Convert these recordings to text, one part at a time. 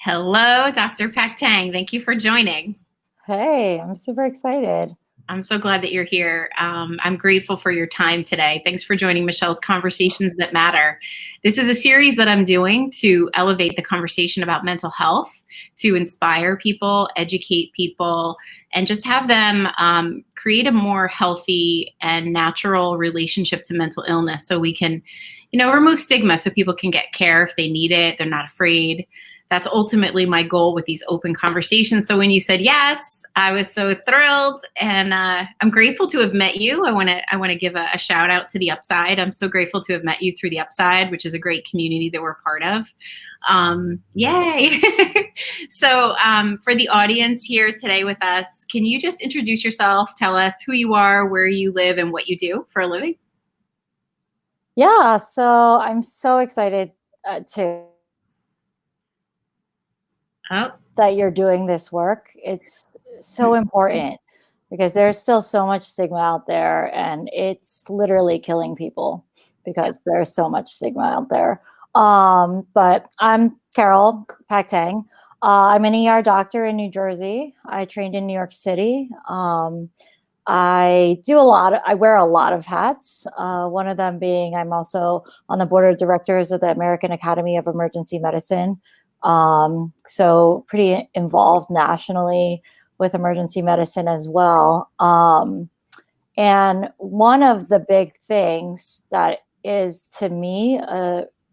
Hello, Dr. Pak-Teng. Thank you for joining. Hey, I'm super excited. I'm so glad that you're here. I'm grateful for your time today. Thanks for joining Michelle's Conversations That Matter. This is a series that I'm doing to elevate the conversation about mental health, to inspire people, educate people, and just have them create a more healthy and natural relationship to mental illness so we can, remove stigma so people can get care if they need it. They're not afraid. That's ultimately my goal with these open conversations. So when you said yes, I was so thrilled, and I'm grateful to have met you. I want to give a shout out to the Upside. I'm so grateful to have met you through the Upside, which is a great community that we're part of. Yay! So for the audience here today with us, can you just introduce yourself? Tell us who you are, where you live, and what you do for a living. Yeah, so I'm so excited that you're doing this work. It's so important because there's still so much stigma out there, and it's literally killing people because there's so much stigma out there. But I'm Carol Pak-Teng. I'm an ER doctor in New Jersey. I trained in New York City. I wear a lot of hats. One of them being I'm also on the board of directors of the American Academy of Emergency Medicine. So pretty involved nationally with emergency medicine as well. And one of the big things that is to me,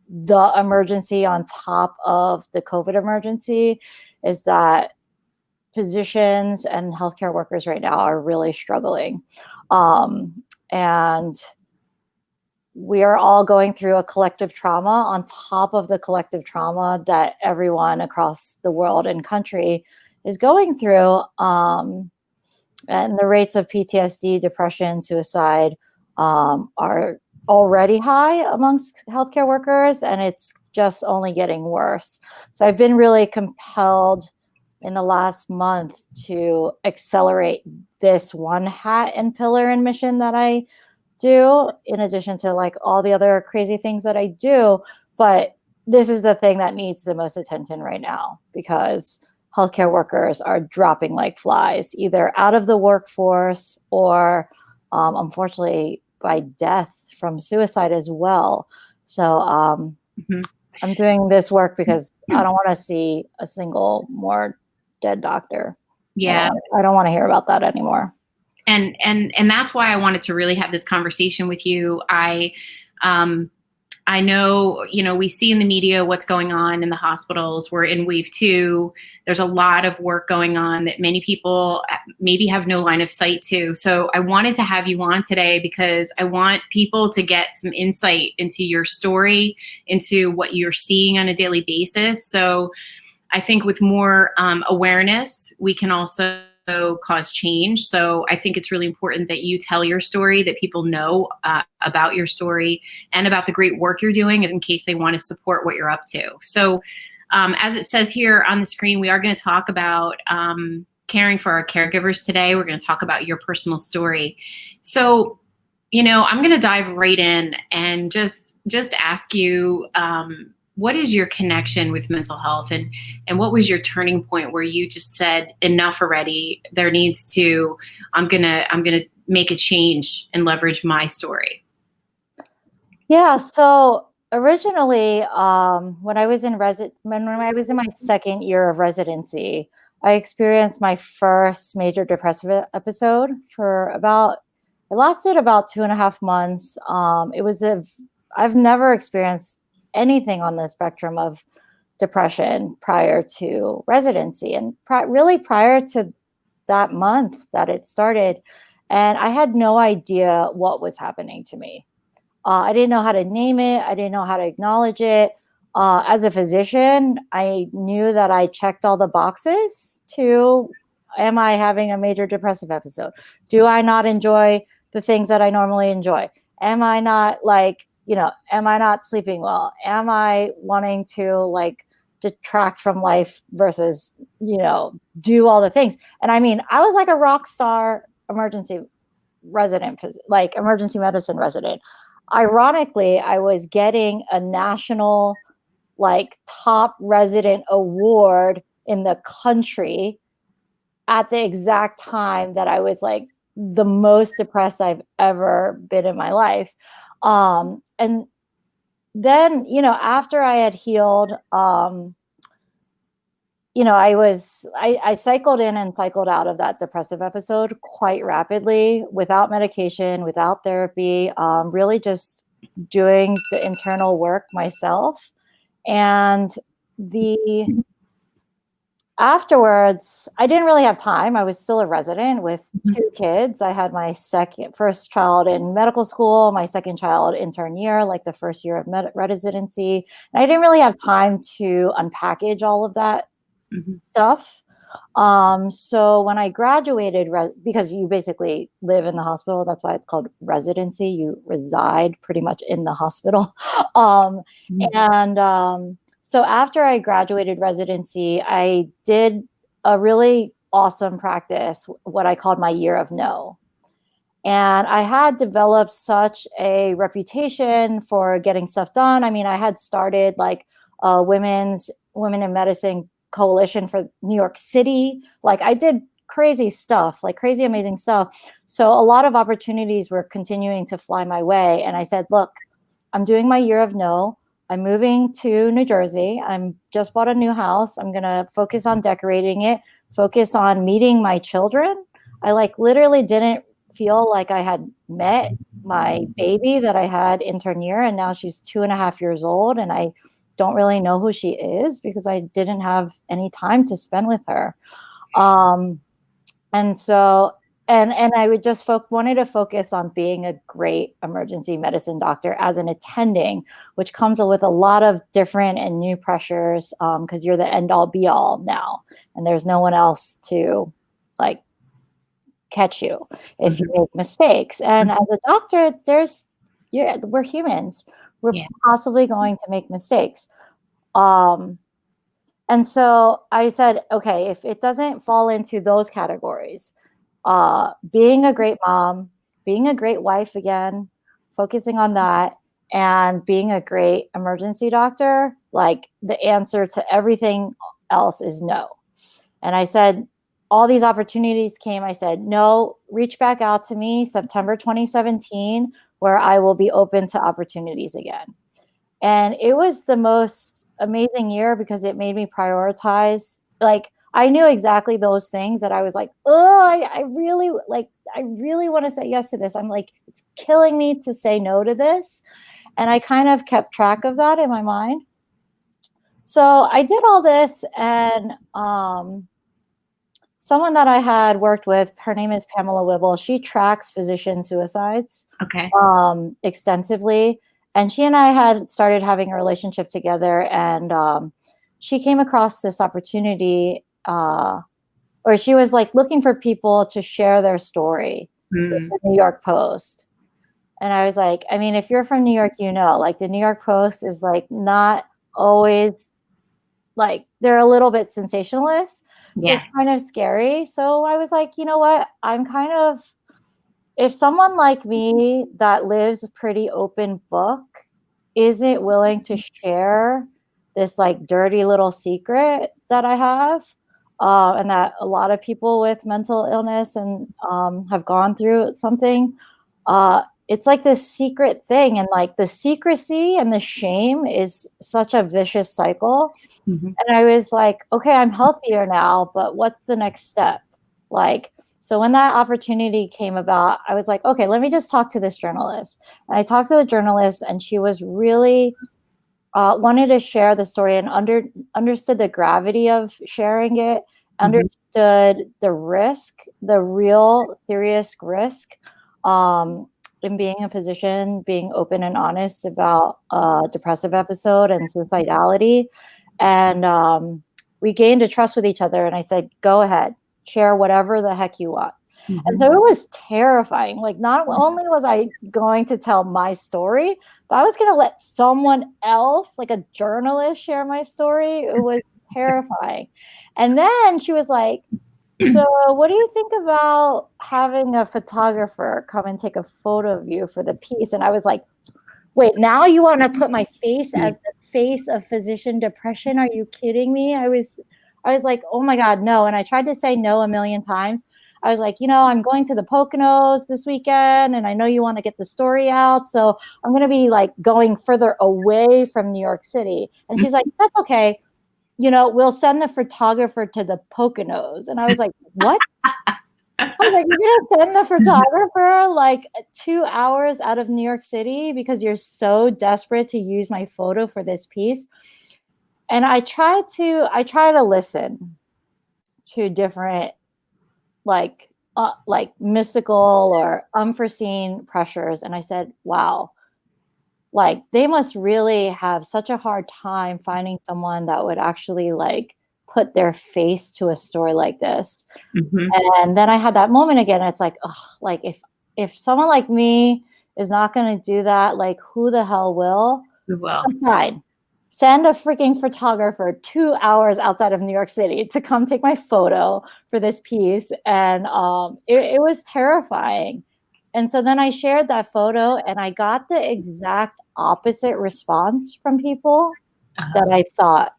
the emergency on top of the COVID emergency is that physicians and healthcare workers right now are really struggling. And we are all going through a collective trauma on top of the collective trauma that everyone across the world and country is going through. And the rates of PTSD, depression, suicide are already high amongst healthcare workers, and it's just only getting worse. So I've been really compelled in the last month to accelerate this one hat and pillar and mission that I do, in addition to like all the other crazy things that I do. But this is the thing that needs the most attention right now, because healthcare workers are dropping like flies, either out of the workforce or unfortunately by death from suicide as well. So I'm doing this work because I don't want to see a single more dead doctor. Yeah. I don't want to hear about that anymore. And that's why I wanted to really have this conversation with you. I know, we see in the media what's going on in the hospitals. We're in wave 2. There's a lot of work going on that many people maybe have no line of sight to. So I wanted to have you on today because I want people to get some insight into your story, into what you're seeing on a daily basis. So I think with more awareness, we can also cause change. So I think it's really important that you tell your story, that people know about your story and about the great work you're doing in case they want to support what you're up to. So as it says here on the screen, we are going to talk about caring for our caregivers today. We're going to talk about your personal story. So, I'm going to dive right in and just ask you, what is your connection with mental health, and what was your turning point where you just said, enough already, there needs to, I'm gonna make a change and leverage my story? Yeah, so originally when I was in my second year of residency, I experienced my first major depressive episode it lasted about 2.5 months. I've never experienced anything on the spectrum of depression prior to residency, and really prior to that month that it started. And I had no idea what was happening to me. I didn't know how to name it. I didn't know how to acknowledge it. As a physician, I knew that I checked all the boxes to, am I having a major depressive episode? Do I not enjoy the things that I normally enjoy? Am I not am I not sleeping well? Am I wanting to detract from life versus, do all the things? And I mean, I was like a rock star emergency medicine resident. Ironically, I was getting a national like top resident award in the country at the exact time that I was like the most depressed I've ever been in my life. And then, you know, after I had healed, you know, I cycled in and cycled out of that depressive episode quite rapidly, without medication, without therapy, really just doing the internal work myself. And afterwards, I didn't really have time. I was still a resident with 2 kids. I had my first child in medical school, my second child intern year, like the first year of residency. And I didn't really have time to unpackage all of that stuff. So when I graduated, because you basically live in the hospital, that's why it's called residency. You reside pretty much in the hospital. So after I graduated residency, I did a really awesome practice, what I called my year of no. And I had developed such a reputation for getting stuff done. I mean, I had started like Women in Medicine Coalition for New York City. Like I did crazy stuff, like crazy, amazing stuff. So a lot of opportunities were continuing to fly my way. And I said, look, I'm doing my year of no. I'm moving to New Jersey. I'm just bought a new house. I'm going to focus on decorating it, focus on meeting my children. I like literally didn't feel like I had met my baby that I had intern year. And now she's 2.5 years old. And I don't really know who she is because I didn't have any time to spend with her. And so, and I would just wanted to focus on being a great emergency medicine doctor as an attending, which comes with a lot of different and new pressures because you're the end all be all now. And there's no one else to like catch you if you make mistakes. And as a doctor, we're humans. We're possibly going to make mistakes. And so I said, okay, if it doesn't fall into those categories, being a great mom, being a great wife again, focusing on that, and being a great emergency doctor, like the answer to everything else is no. And I said, all these opportunities came. I said, no, reach back out to me September 2017, where I will be open to opportunities again. And it was the most amazing year because it made me prioritize. Like I knew exactly those things that I was like, oh, I really want to say yes to this. I'm like, it's killing me to say no to this. And I kind of kept track of that in my mind. So I did all this, and someone that I had worked with, her name is Pamela Wibble. She tracks physician suicides extensively. And she and I had started having a relationship together, and she came across this opportunity, or she was like looking for people to share their story with the New York Post. And I was like, I mean, if you're from New York, you know, like the New York Post is like not always like, they're a little bit sensationalist. So it's kind of scary. So I was like, you know what? If someone like me that lives a pretty open book isn't willing to share this like dirty little secret that I have, and that a lot of people with mental illness and have gone through something, it's like this secret thing, and like the secrecy and the shame is such a vicious cycle. And I was like, okay, I'm healthier now, but what's the next step? Like, so when that opportunity came about, I was like, okay, let me just talk to this journalist. And I talked to the journalist, and she was really wanted to share the story and understood the gravity of sharing it, understood the risk, the real serious risk in being a physician, being open and honest about a depressive episode and suicidality. And we gained a trust with each other. And I said, go ahead, share whatever the heck you want. And so it was terrifying. Like, not only was I going to tell my story, but I was going to let someone else, like a journalist, share my story. It was terrifying. And then she was like, so what do you think about having a photographer come and take a photo of you for the piece? And I was like, wait, now you want to put my face as the face of physician depression. Are you kidding me? I was like, oh my God, no. And I tried to say no a million times. I was like, I'm going to the Poconos this weekend, and I know you want to get the story out. So I'm going to be like going further away from New York City. And she's like, that's okay. We'll send the photographer to the Poconos. And I was like, what? I was like, you're going to send the photographer like 2 hours out of New York City because you're so desperate to use my photo for this piece? And I try to listen to different like mystical or unforeseen pressures. And I said, wow, like they must really have such a hard time finding someone that would actually like put their face to a story like this. Mm-hmm. And then I had that moment again. It's like, oh, like if someone like me is not going to do that, like who the hell will? We will. Fine. Send a freaking photographer 2 hours outside of New York City to come take my photo for this piece. And it was terrifying. And so then I shared that photo and I got the exact opposite response from people that I thought,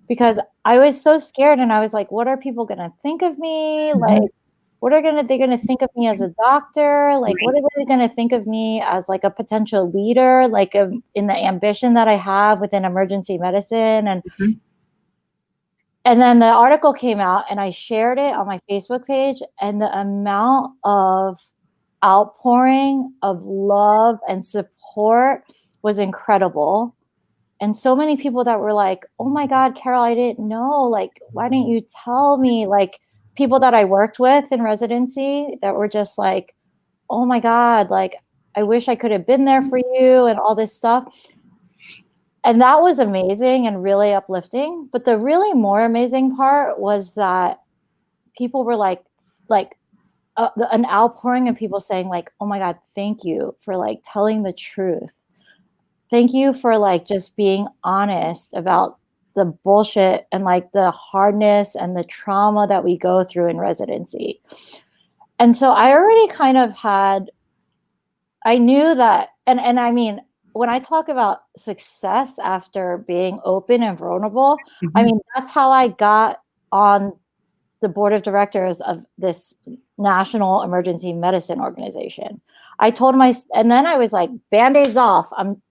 because I was so scared and I was like, what are people going to think of me? Mm-hmm. Like, what are they going to think of me as a doctor? Like, what are they going to think of me as like a potential leader, like in the ambition that I have within emergency medicine? And then the article came out and I shared it on my Facebook page, and the amount of outpouring of love and support was incredible. And so many people that were like, oh my God, Carol, I didn't know. Like, why didn't you tell me? Like, people that I worked with in residency that were just like, oh my God, like, I wish I could have been there for you and all this stuff. And that was amazing and really uplifting. But the really more amazing part was that people were like an outpouring of people saying like, oh my God, thank you for like telling the truth. Thank you for like just being honest about the bullshit and like the hardness and the trauma that we go through in residency. And so I already kind of I knew that, and I mean, when I talk about success after being open and vulnerable, I mean, that's how I got on the board of directors of this national emergency medicine organization. I told and then I was like, Band-Aids off. I'm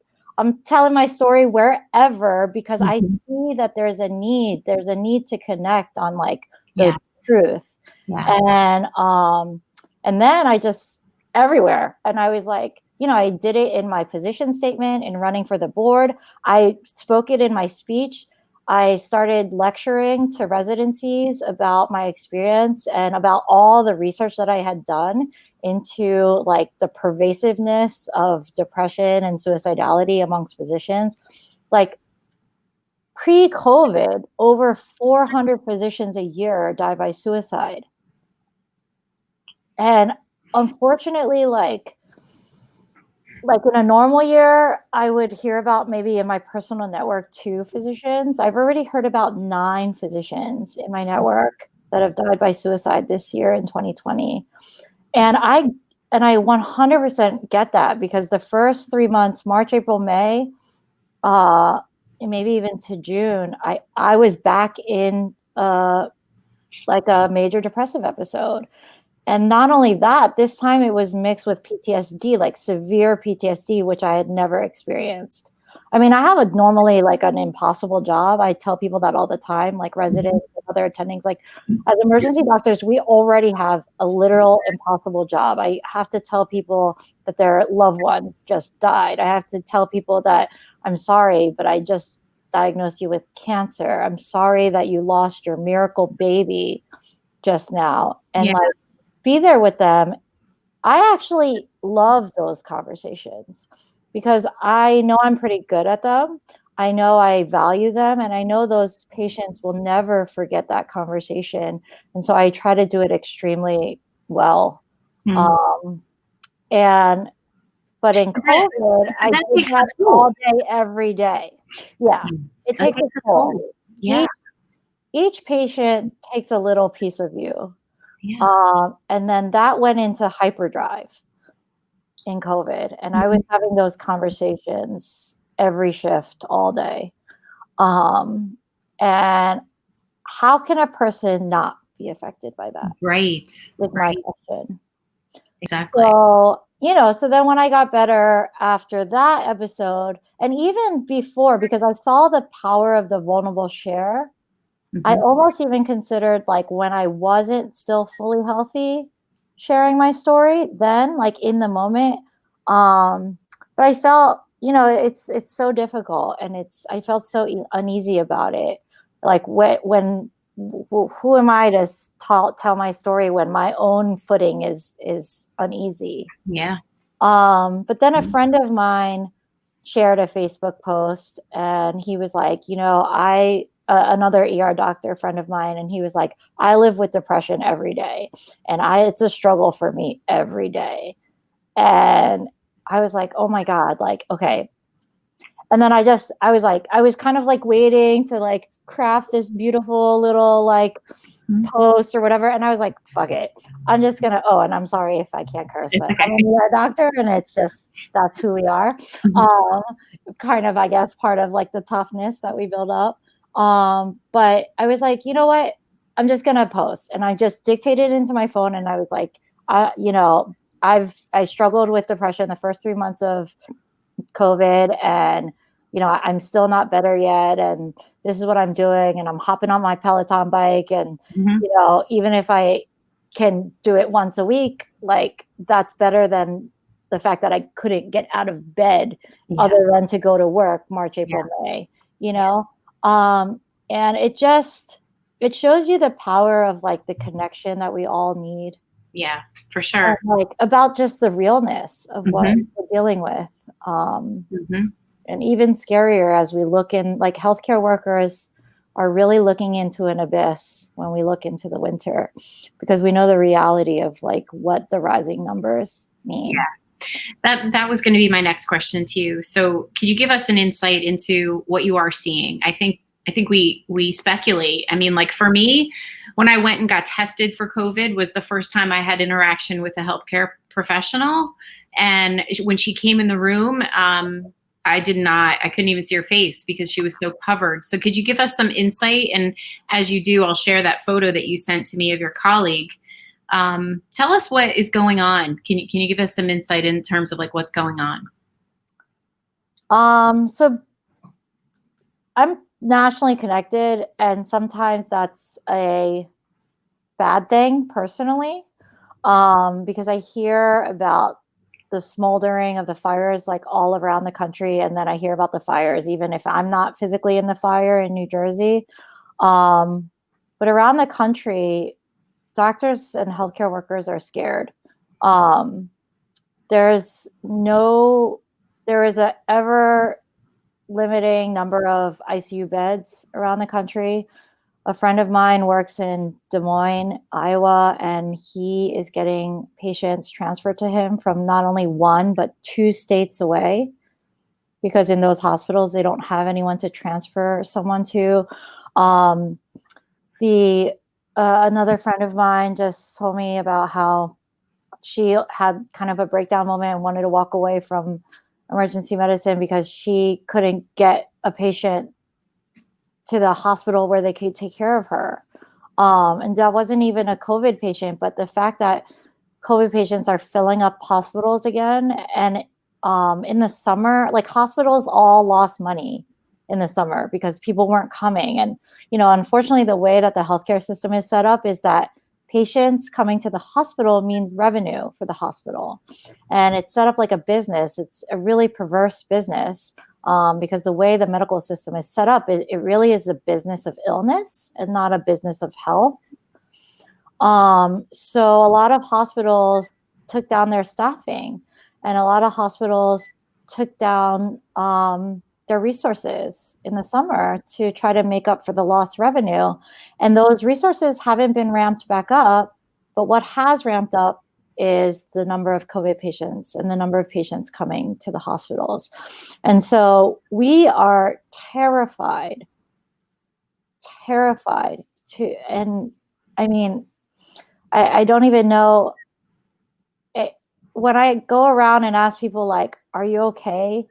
telling my story wherever, because I see that there's a need to connect on like the truth. And then I just everywhere. And I was like, I did it in my position statement in running for the board. I spoke it in my speech. I started lecturing to residencies about my experience and about all the research that I had done into like the pervasiveness of depression and suicidality amongst physicians. Like pre-COVID, over 400 physicians a year die by suicide. And unfortunately, like in a normal year, I would hear about maybe in my personal network 2 physicians. I've already heard about 9 physicians in my network that have died by suicide this year in 2020. And I 100% get that, because the first 3 months, March, April, May, and maybe even to June, I was back in like a major depressive episode. And not only that, this time it was mixed with PTSD, like severe PTSD, which I had never experienced. I mean, I have normally like an impossible job. I tell people that all the time, like residents and other attendings, like as emergency doctors, we already have a literal impossible job. I have to tell people that their loved one just died. I have to tell people that I'm sorry, but I just diagnosed you with cancer. I'm sorry that you lost your miracle baby just now. And like, be there with them. I actually love those conversations because I know I'm pretty good at them. I know I value them, and I know those patients will never forget that conversation. And so I try to do it extremely well. But in COVID, I did that all day, every day. Yeah, it takes a toll. Yeah. Each patient takes a little piece of you. And then that went into hyperdrive in COVID. And I was having those conversations every shift all day. And how can a person not be affected by that? Right. Is my question. Exactly. So, so then when I got better after that episode, and even before, because I saw the power of the vulnerable share, I almost even considered, like, when I wasn't still fully healthy, sharing my story then, like, in the moment. But I felt, it's so difficult, and I felt so uneasy about it. Like, when who am I to tell my story when my own footing is uneasy? Yeah. But then a friend of mine shared a Facebook post, and he was like, another ER doctor friend of mine, and he was like, I live with depression every day, and it's a struggle for me every day. And I was like, oh my God, like, okay. And then I was kind of like waiting to like craft this beautiful little like post or whatever. And I was like, fuck it. I'm just going to, and I'm sorry if I can't curse, but I'm an ER doctor, and that's who we are. Kind of, I guess, part of like the toughness that we build up. But I was like, you know what? I'm just going to post. And I just dictated into my phone, and I was like, I struggled with depression the first 3 months of COVID, and I'm still not better yet, and this is what I'm doing, and I'm hopping on my Peloton bike, and even if I can do it once a week, like, that's better than the fact that I couldn't get out of bed other than to go to work March, April, May, and it shows you the power of like the connection that we all need. Yeah, for sure. And, like, about just the realness of what we're dealing with. And even scarier as we look in, like, healthcare workers are really looking into an abyss when we look into the winter, because we know the reality of like what the rising numbers mean. Yeah. That was going to be my next question to you. So can you give us an insight into what you are seeing? I think we speculate. I mean, like, for me, when I went and got tested for COVID was the first time I had interaction with a healthcare professional. And when she came in the room, I couldn't even see her face because she was so covered. So could you give us some insight? And as you do, I'll share that photo that you sent to me of your colleague. Tell us what is going on. Can you give us some insight in terms of like what's going on? So I'm nationally connected, and sometimes that's a bad thing personally, because I hear about the smoldering of the fires like all around the country, and then I hear about the fires even if I'm not physically in the fire in New Jersey. But around the country, doctors and healthcare workers are scared. There is a ever limiting number of ICU beds around the country. A friend of mine works in Des Moines, Iowa, and he is getting patients transferred to him from not only one, but 2 states away, because in those hospitals, they don't have anyone to transfer someone to. Another friend of mine just told me about how she had kind of a breakdown moment and wanted to walk away from emergency medicine because she couldn't get a patient to the hospital where they could take care of her. And that wasn't even a COVID patient, but the fact that COVID patients are filling up hospitals again. And in the summer, like, hospitals all lost money in the summer because people weren't coming. And, unfortunately, the way that the healthcare system is set up is that patients coming to the hospital means revenue for the hospital. And it's set up like a business. It's a really perverse business. Because the way the medical system is set up, it really is a business of illness and not a business of health. So a lot of hospitals took down their staffing, and a lot of hospitals took down their resources in the summer to try to make up for the lost revenue. And those resources haven't been ramped back up, but what has ramped up is the number of COVID patients and the number of patients coming to the hospitals. And so we are terrified and I mean, I don't even know. When I go around and ask people, like, are you okay?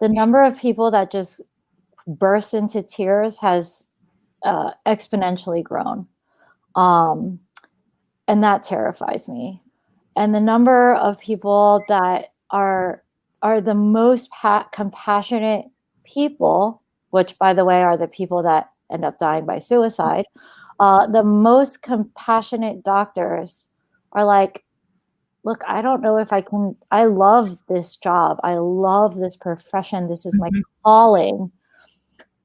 the number of people that just burst into tears has exponentially grown. And that terrifies me. And the number of people that are the most compassionate people, which, by the way, are the people that end up dying by suicide, the most compassionate doctors are like, look, I don't know if I can, I love this job. I love this profession. This is my calling.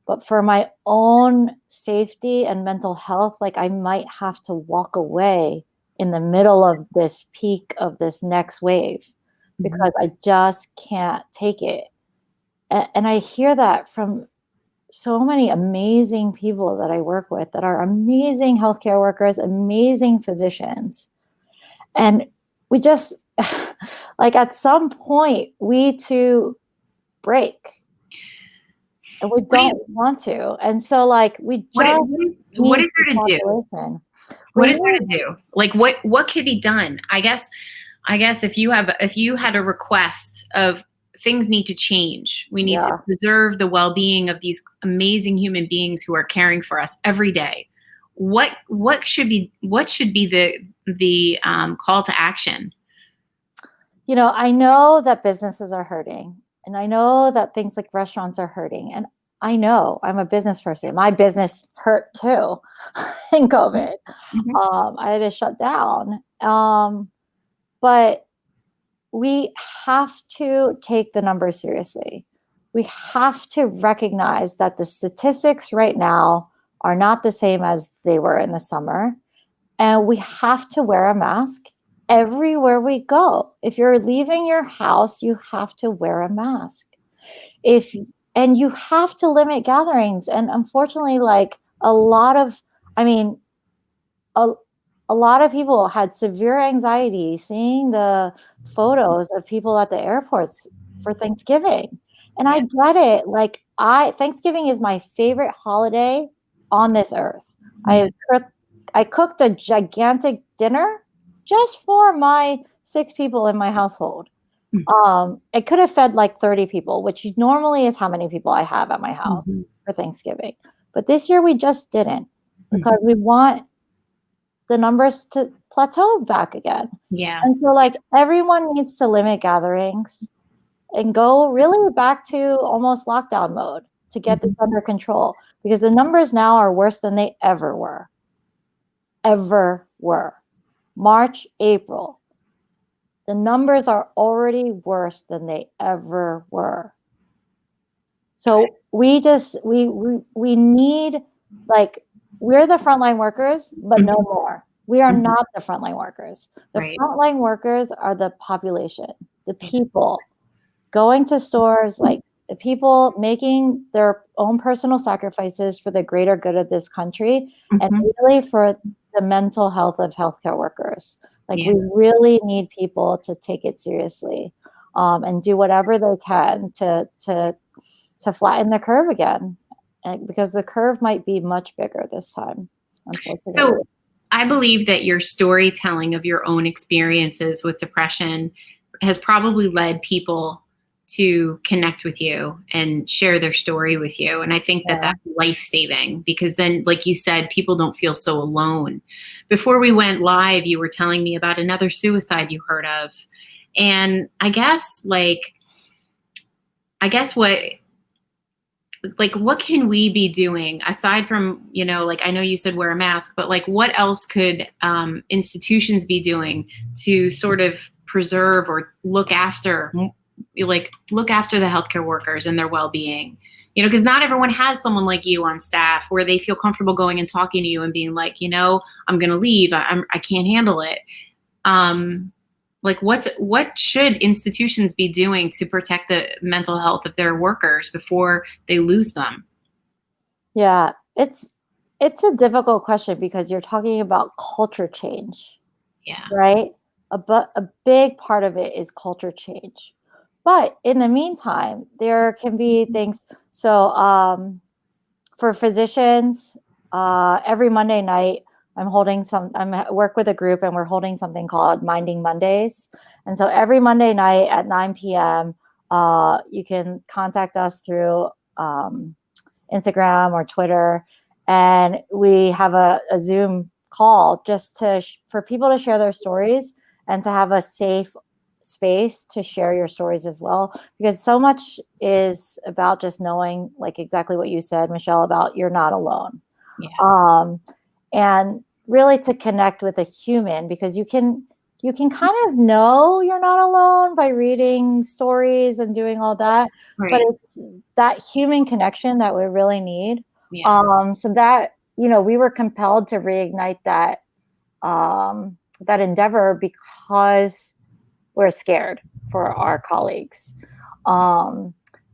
But for my own safety and mental health, like I might have to walk away in the middle of this peak of this next wave because I just can't take it. And I hear that from so many amazing people that I work with that are amazing healthcare workers, amazing physicians. And we just, like at some point, we too break. And we don't want to. And so like we just what is there to do? What is there to do? Like what could be done? I guess if you had a request of things need to change. We need to preserve the well-being of these amazing human beings who are caring for us every day. What should be the call to action? You know, I know that businesses are hurting, and I know that things like restaurants are hurting, and I know I'm a business person. My business hurt too in COVID. I had to shut down. But we have to take the numbers seriously. We have to recognize that the statistics right now are not the same as they were in the summer. And we have to wear a mask everywhere we go. If you're leaving your house, you have to wear a mask. And you have to limit gatherings. And unfortunately, like a lot of people had severe anxiety seeing the photos of people at the airports for Thanksgiving. And I get it. Like Thanksgiving is my favorite holiday on this earth. I cooked a gigantic dinner just for my 6 people in my household. It could have fed like 30 people, which normally is how many people I have at my house for Thanksgiving. But this year we just didn't because we want the numbers to plateau back again. Yeah. And so like everyone needs to limit gatherings and go really back to almost lockdown mode to get this under control, because the numbers now are worse than they ever were. March, April. The numbers are already worse than they ever were. So we need, like, we're the frontline workers, but no more. We are not the frontline workers. The frontline workers are the population, the people going to stores, like the people making their own personal sacrifices for the greater good of this country, and really for the mental health of healthcare workers. Like we really need people to take it seriously, and do whatever they can to flatten the curve again, and because the curve might be much bigger this time, unfortunately. So I believe that your storytelling of your own experiences with depression has probably led people to connect with you and share their story with you. And I think that that's life-saving, because then, like you said, people don't feel so alone. Before we went live, you were telling me about another suicide you heard of. And I guess what can we be doing aside from, like, I know you said wear a mask, but like what else could institutions be doing to sort of preserve or look after the healthcare workers and their well-being? Because not everyone has someone like you on staff where they feel comfortable going and talking to you and being like, I'm going to leave. I can't handle it. Like what should institutions be doing to protect the mental health of their workers before they lose them? Yeah, it's a difficult question because you're talking about culture change. Yeah. Right? But a big part of it is culture change. But in the meantime, there can be things. So for physicians, every Monday night, I work with a group and we're holding something called Minding Mondays. And so every Monday night at 9 p.m., you can contact us through Instagram or Twitter, and we have a Zoom call just for people to share their stories and to have a safe space to share your stories as well, because so much is about just knowing, like exactly what you said, Michelle, about you're not alone. Yeah. And really to connect with a human, because you can kind of know you're not alone by reading stories and doing all that, Right. but it's that human connection that we really need. Yeah. So that, we were compelled to reignite that that endeavor because we're scared for our colleagues. So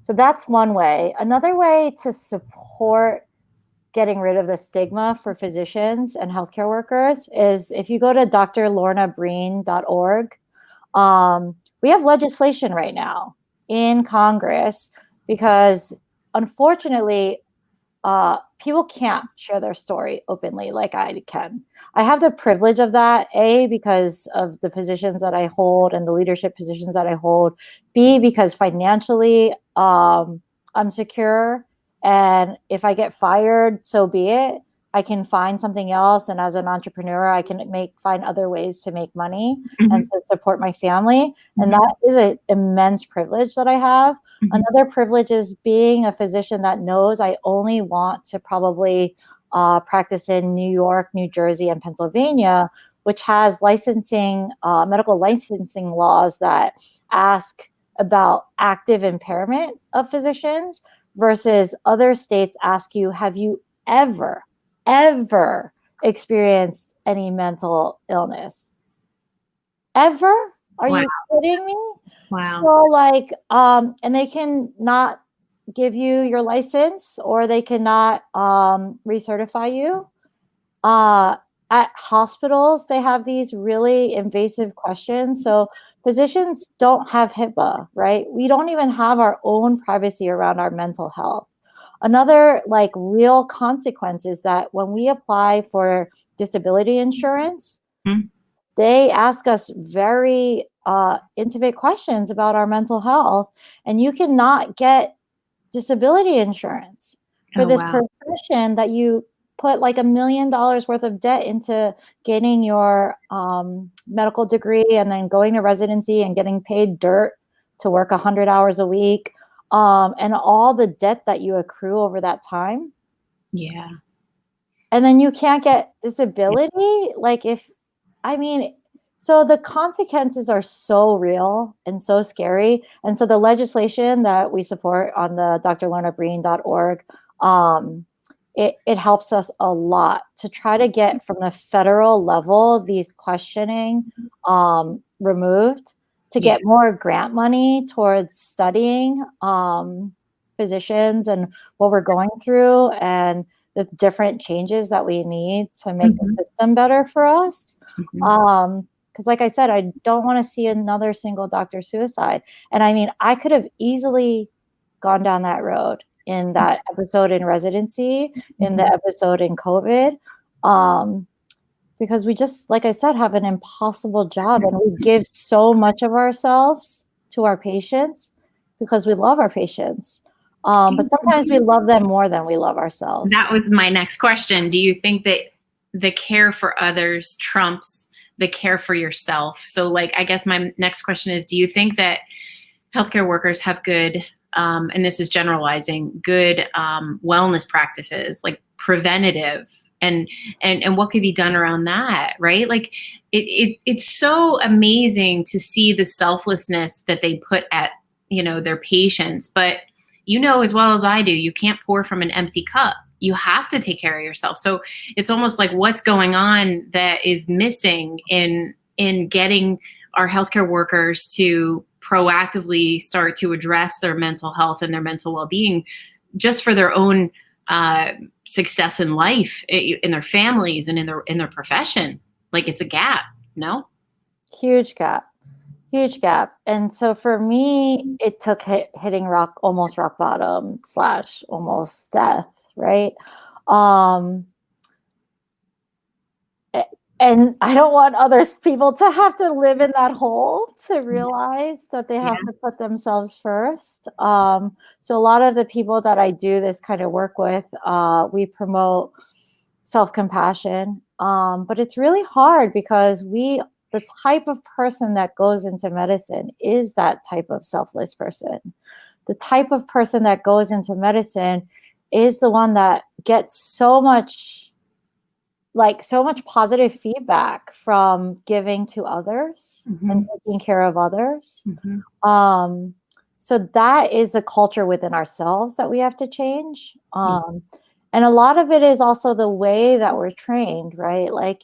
that's one way. Another way to support getting rid of the stigma for physicians and healthcare workers is if you go to drlornabreen.org. We have legislation right now in Congress because, unfortunately, people can't share their story openly like I can. I have the privilege of that, A, because of the positions that I hold and the leadership positions that I hold, B, because financially I'm secure. And if I get fired, so be it. I can find something else. And as an entrepreneur, I can find other ways to make money and to support my family. And that is an immense privilege that I have. Another privilege is being a physician that knows I only want to probably practice in New York, New Jersey, and Pennsylvania, which has medical licensing laws that ask about active impairment of physicians, versus other states ask you, have you ever experienced any mental illness? Ever? Are you kidding me? Wow. So and they can not give you your license, or they cannot recertify you. At hospitals, they have these really invasive questions. So physicians don't have HIPAA, right? We don't even have our own privacy around our mental health. Another real consequence is that when we apply for disability insurance, they ask us very intimate questions about our mental health, and you cannot get disability insurance for this profession that you put $1 million worth of debt into getting your medical degree and then going to residency and getting paid dirt to work 100 hours a week, and all the debt that you accrue over that time. Yeah. And then you can't get disability. So the consequences are so real and so scary. And so the legislation that we support on the drlornabreen.org, it helps us a lot to try to get from the federal level these questioning removed, to get more grant money towards studying physicians and what we're going through and the different changes that we need to make the system better for us. Because like I said, I don't want to see another single doctor suicide. And I mean, I could have easily gone down that road in that episode in residency, in the episode in COVID, because we just, like I said, have an impossible job, and we give so much of ourselves to our patients because we love our patients. But sometimes we love them more than we love ourselves. That was my next question. Do you think that the care for others trumps the care for yourself? So I guess my next question is, do you think that healthcare workers have good, and this is generalizing, good wellness practices, like preventative, and what could be done around that, right? It's so amazing to see the selflessness that they put at, their patients. But as well as I do, you can't pour from an empty cup. You have to take care of yourself. So it's almost like what's going on that is missing in getting our healthcare workers to proactively start to address their mental health and their mental well-being, just for their own success in life, in their families, and in their profession. It's a gap, no? Huge gap. And so for me, it took hitting almost rock bottom / almost death, right? and I don't want other people to have to live in that hole to realize that they have to put themselves first. So a lot of the people that I do this kind of work with, we promote self-compassion. But it's really hard because the type of person that goes into medicine is that type of selfless person. The type of person that goes into medicine is the one that gets so much positive feedback from giving to others and taking care of others. So that is the culture within ourselves that we have to change. And a lot of it is also the way that we're trained, right? Like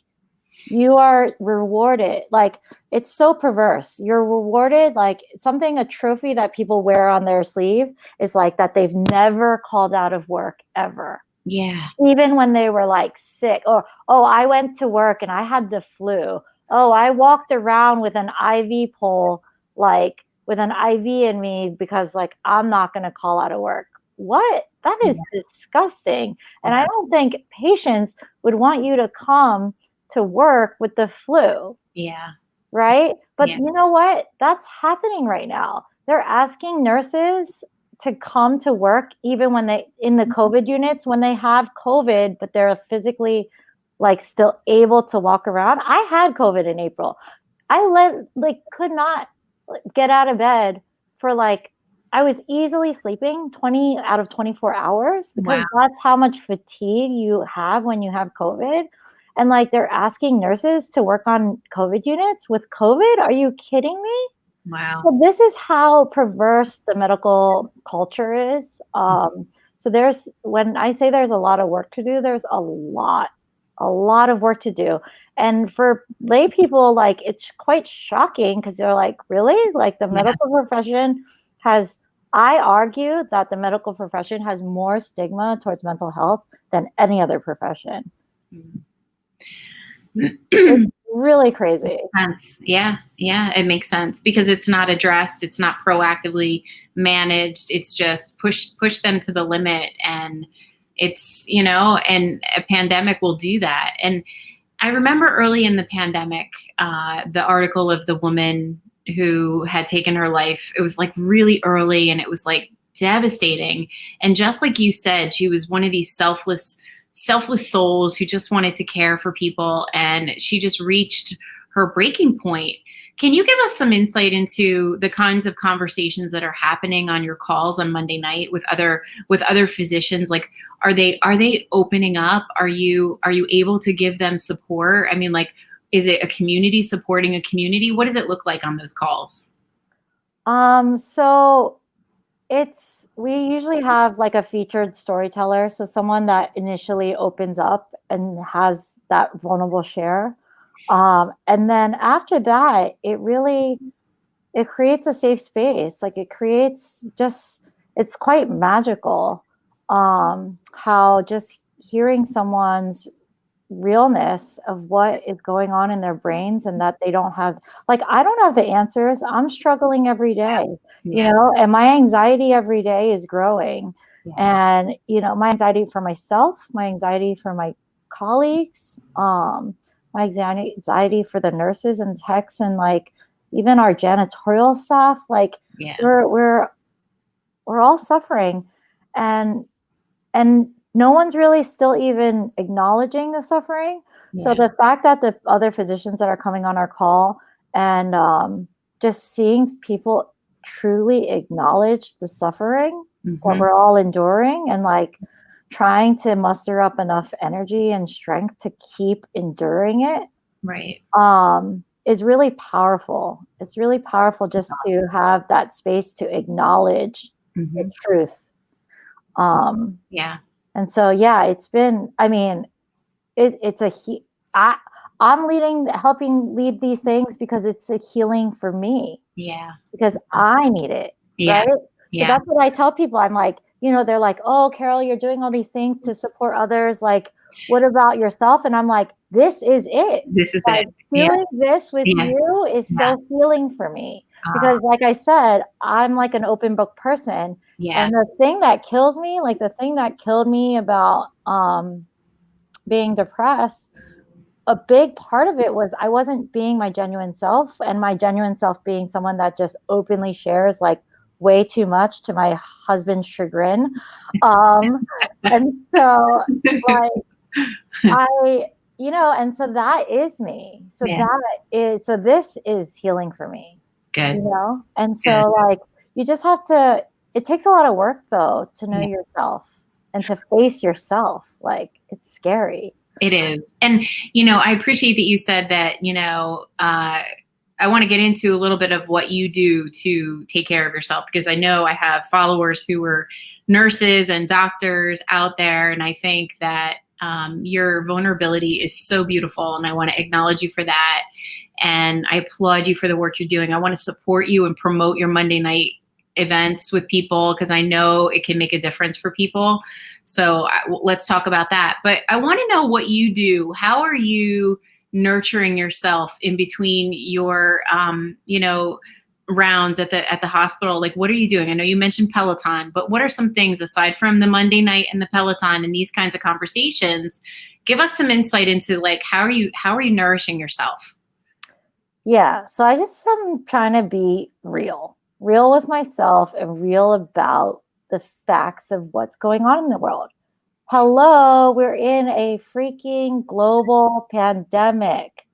you are rewarded. Like it's so perverse. You're rewarded like a trophy that people wear on their sleeve is like that they've never called out of work ever. Yeah. Even when they were like sick or, oh, I went to work and I had the flu. Oh, I walked around with an IV pole, like with an IV in me because like, I'm not going to call out of work. What? That is disgusting. And I don't think patients would want you to come to work with the flu. Yeah. Right. But you know what? That's happening right now. They're asking nurses to come to work even when they in the COVID units when they have COVID, but they're physically like still able to walk around. I had COVID in April. I could not get out of bed for like I was easily sleeping 20 out of 24 hours because that's how much fatigue you have when you have COVID. And like they're asking nurses to work on COVID units with COVID. Are you kidding me? Wow. So this is how perverse the medical culture is. So when I say there's a lot of work to do, there's a lot of work to do. And for lay people, like it's quite shocking because they're like, really? Like the medical profession I argue that the medical profession has more stigma towards mental health than any other profession. It's really crazy. Yeah, it makes sense because it's not addressed. It's not proactively managed. It's just push them to the limit. And it's, and a pandemic will do that. And I remember early in the pandemic, the article of the woman who had taken her life. It was like really early and it was like devastating. And just like you said, she was one of these selfless souls who just wanted to care for people. And she just reached her breaking point. Can you give us some insight into the kinds of conversations that are happening on your calls on Monday night with other physicians? Like, are they opening up? Are you able to give them support? I mean, like, is it a community supporting a community? What does it look like on those calls? So we usually have like a featured storyteller. So someone that initially opens up and has that vulnerable share. And then after that, it creates a safe space. Like it's quite magical. How just hearing someone's realness of what is going on in their brains and that they don't have, like, I don't have the answers. I'm struggling every day, and my anxiety every day is growing. And, my anxiety for myself, my anxiety for my colleagues, my anxiety for the nurses and techs and like even our janitorial staff, like we're all suffering and no one's really still even acknowledging the suffering. So the fact that the other physicians that are coming on our call and just seeing people truly acknowledge the suffering that we're all enduring and like trying to muster up enough energy and strength to keep enduring it, is really powerful. It's really powerful just to have that space to acknowledge the truth. And so, it's been, I mean, I'm helping lead these things because it's a healing for me. Because I need it. Right. So that's what I tell people. I'm like, they're like, oh, Carol, you're doing all these things to support others. Like, what about yourself? And I'm like, this is it. Feeling this with you is so healing for me. Because like I said, I'm like an open book person. And the thing that kills me, like the thing that killed me about being depressed a big part of it was I wasn't being my genuine self, and my genuine self being someone that just openly shares like way too much to my husband's chagrin. And so like I, and so that is me. So so this is healing for me, Good. And so like, you just have to, it takes a lot of work though, to know yourself and to face yourself. Like, it's scary. It is. And, I appreciate that you said that, I want to get into a little bit of what you do to take care of yourself, because I know I have followers who are nurses and doctors out there. And I think that your vulnerability is so beautiful, and I want to acknowledge you for that. And I applaud you for the work you're doing. I want to support you and promote your Monday night events with people, because I know it can make a difference for people. So let's talk about that. But I want to know what you do. How are you nurturing yourself in between your, rounds at the hospital? Like, what are you doing? I know you mentioned Peloton, but what are some things aside from the Monday night and the Peloton and these kinds of conversations? Give us some insight into like, how are you nourishing yourself? Yeah. So I just am trying to be real with myself and real about the facts of what's going on in the world. Hello, we're in a freaking global pandemic.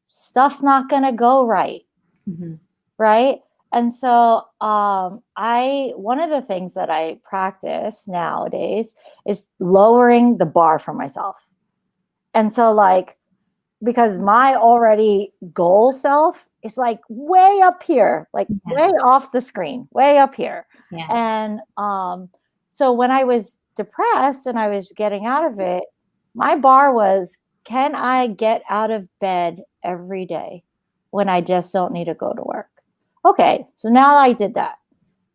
Stuff's not going to go right. Mm-hmm. Right. And so one of the things that I practice nowadays is lowering the bar for myself. And so like, because my already goal self is like way up here, like way off the screen, way up here. Yeah. And so when I was depressed and I was getting out of it, my bar was, can I get out of bed every day when I just don't need to go to work? Okay, so now I did that.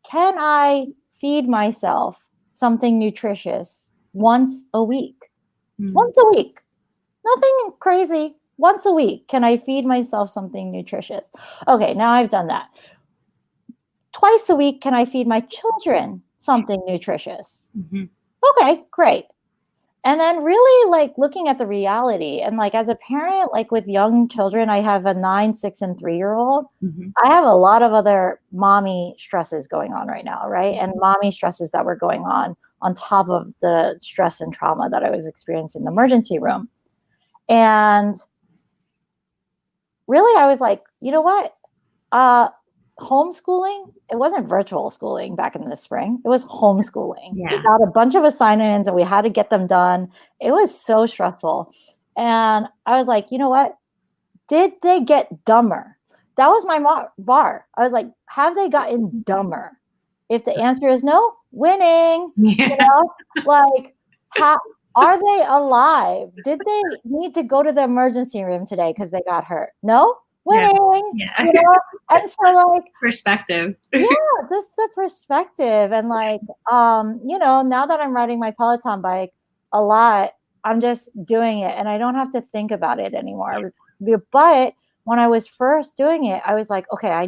Can I feed myself something nutritious once a week? Once a week. Nothing crazy. Once a week, can I feed myself something nutritious? Okay, now I've done that. Twice a week, can I feed my children something nutritious? Mm-hmm. Okay, great. And then really like looking at the reality, and like as a parent, like with young children, I have a 9, 6, and 3-year-old. Mm-hmm. I have a lot of other mommy stresses going on right now, right? And mommy stresses that were going on top of the stress and trauma that I was experiencing in the emergency room. And really, I was like, you know what? Homeschooling, it wasn't virtual schooling back in the spring. It was homeschooling. Yeah. We got a bunch of assignments and we had to get them done. It was so stressful. And I was like, you know what? Did they get dumber? That was my bar. I was like, have they gotten dumber? If the answer is no, winning. Yeah. Like, are they alive? Did they need to go to the emergency room today because they got hurt? No? Winning. Yeah. And so like perspective. Yeah, just the perspective. And like now that I'm riding my Peloton bike a lot, I'm just doing it and I don't have to think about it anymore. But when I was first doing it, I was like, okay, I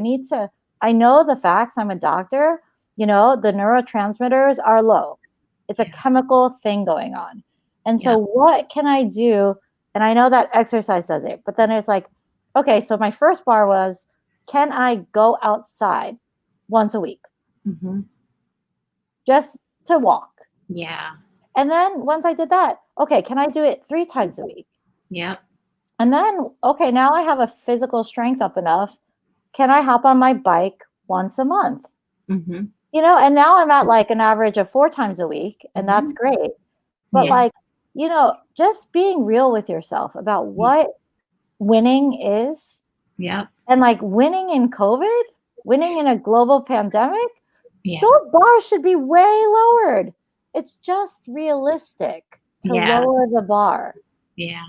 know the facts. I'm a doctor. The neurotransmitters are low. It's a chemical thing going on. And so what can I do? And I know that exercise does it, but then it's like, okay, so my first bar was, can I go outside once a week? Mm-hmm. Just to walk. Yeah. And then once I did that, okay, can I do it 3 times a week? Yep. And then, okay, now I have a physical strength up enough. Can I hop on my bike once a month? Mm-hmm. And now I'm at like an average of 4 times a week, and that's great. But like, just being real with yourself about what winning is. Yeah. And like winning in COVID, winning in a global pandemic, those bars should be way lowered. It's just realistic to lower the bar. Yeah.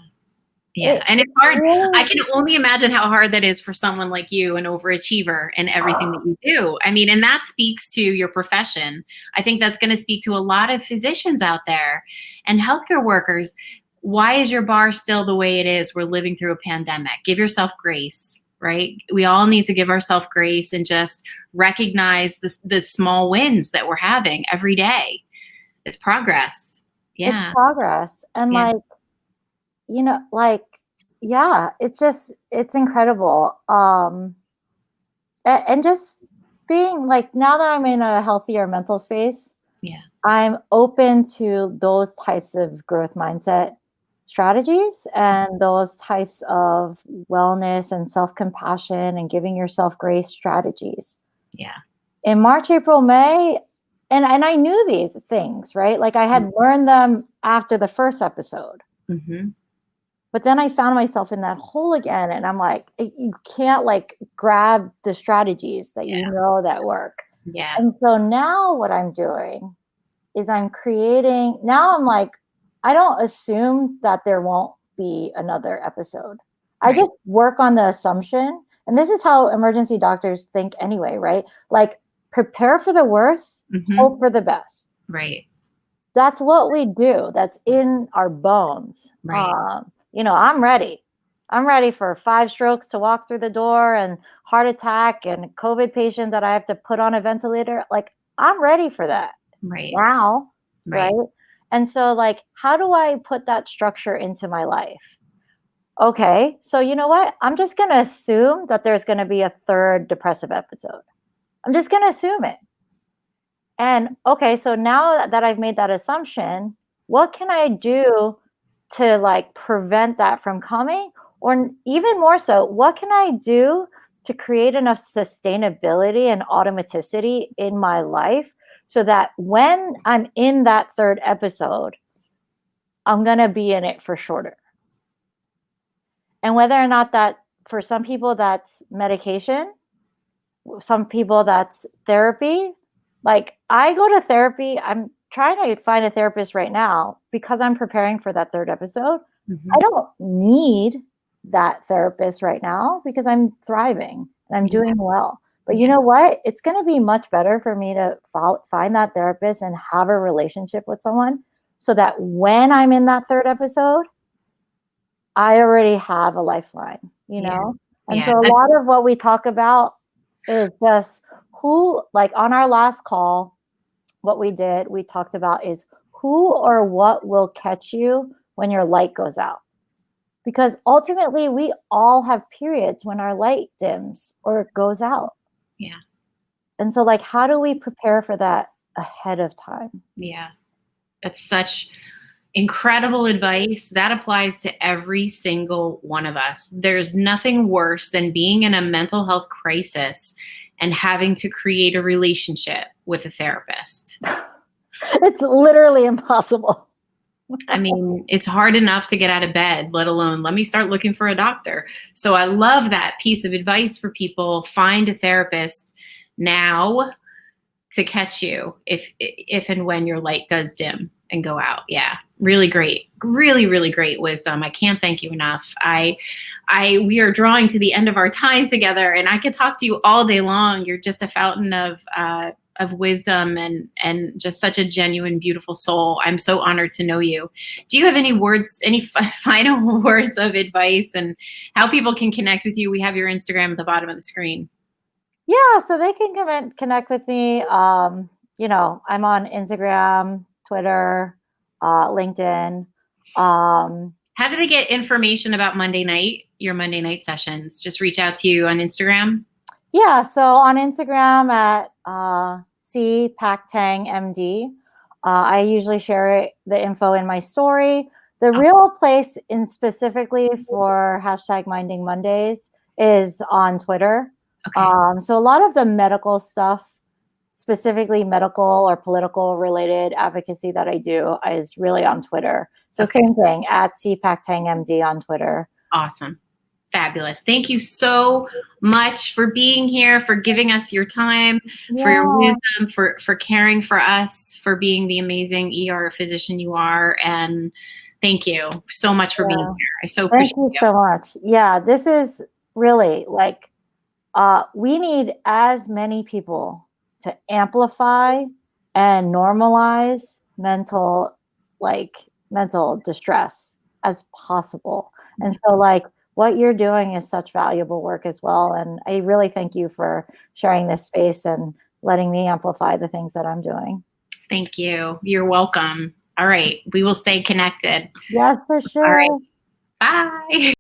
Yeah. And it's hard. I can only imagine how hard that is for someone like you, an overachiever in everything that you do. I mean, and that speaks to your profession. I think that's going to speak to a lot of physicians out there and healthcare workers. Why is your bar still the way it is? We're living through a pandemic. Give yourself grace, right? We all need to give ourselves grace and just recognize the small wins that we're having every day. It's progress. Yeah. It's progress. And like yeah, it's incredible. And just being like, now that I'm in a healthier mental space, Yeah. I'm open to those types of growth mindset strategies and those types of wellness and self-compassion and giving yourself grace strategies. Yeah. In March, April, May, and I knew these things, right? Like I had learned them after the first episode. Mm-hmm. But then I found myself in that hole again, and I'm like, you can't like grab the strategies that you know that work. Yeah. And so now what I'm doing is I'm creating, now I'm like, I don't assume that there won't be another episode. I just work on the assumption. And this is how emergency doctors think anyway, right? Like prepare for the worst, hope for the best. Right. That's what we do. That's in our bones. Right. You know, I'm ready. I'm ready for 5 strokes to walk through the door and heart attack and COVID patient that I have to put on a ventilator. Like, I'm ready for that Right. now. Right. Right. And so, like, how do I put that structure into my life? Okay. So, you know what? I'm just going to assume that there's going to be a 3rd depressive episode. I'm just going to assume it. And okay, so now that I've made that assumption, what can I do to like prevent that from coming? Or even more so, what can I do to create enough sustainability and automaticity in my life so that when I'm in that 3rd episode, I'm going to be in it for shorter? And whether or not that, for some people, that's medication, some people that's therapy. Like I go to therapy. I'm trying to find a therapist right now because I'm preparing for that 3rd episode. I don't need that therapist right now because I'm thriving and I'm doing well. But you know what? It's going to be much better for me to find that therapist and have a relationship with someone so that when I'm in that 3rd episode, I already have a lifeline, you know? And so a lot of what we talk about is just who, like on our last call, what we did, we talked about is who or what will catch you when your light goes out. Because ultimately, we all have periods when our light dims or goes out. Yeah. And so, like, how do we prepare for that ahead of time? Yeah. That's such incredible advice. That applies to every single one of us. There's nothing worse than being in a mental health crisis and having to create a relationship with a therapist. It's literally impossible. I mean, it's hard enough to get out of bed, let alone let me start looking for a doctor. So I love that piece of advice for people. Find a therapist now to catch you if and when your light does dim and go out. Yeah, really great. Really, really great wisdom. I can't thank you enough. We are drawing to the end of our time together, and I could talk to you all day long. You're just a fountain of wisdom and just such a genuine, beautiful soul. I'm so honored to know you. Do you have any words, any final words of advice and how people can connect with you? We have your Instagram at the bottom of the screen. Yeah, so they can connect with me. You know, I'm on Instagram, Twitter, LinkedIn. How do they get information about your Monday night sessions? Just reach out to you on Instagram? Yeah, so on Instagram at Pak-Teng MD. I usually share the info in my story. The real place in specifically for #Minding Mondays is on Twitter. Okay. So a lot of the medical stuff, specifically medical or political related advocacy that I do is really on Twitter. So same thing at Pak-Teng MD on Twitter. Awesome. Fabulous. Thank you so much for being here, for giving us your time, for your wisdom, for caring for us, for being the amazing ER physician you are. And thank you so much for being here. I so appreciate you. Thank you so much. Yeah, this is really like, we need as many people to amplify and normalize mental distress as possible. And so like what you're doing is such valuable work as well. And I really thank you for sharing this space and letting me amplify the things that I'm doing. Thank you. You're welcome. All right. We will stay connected. Yes, for sure. All right. Bye.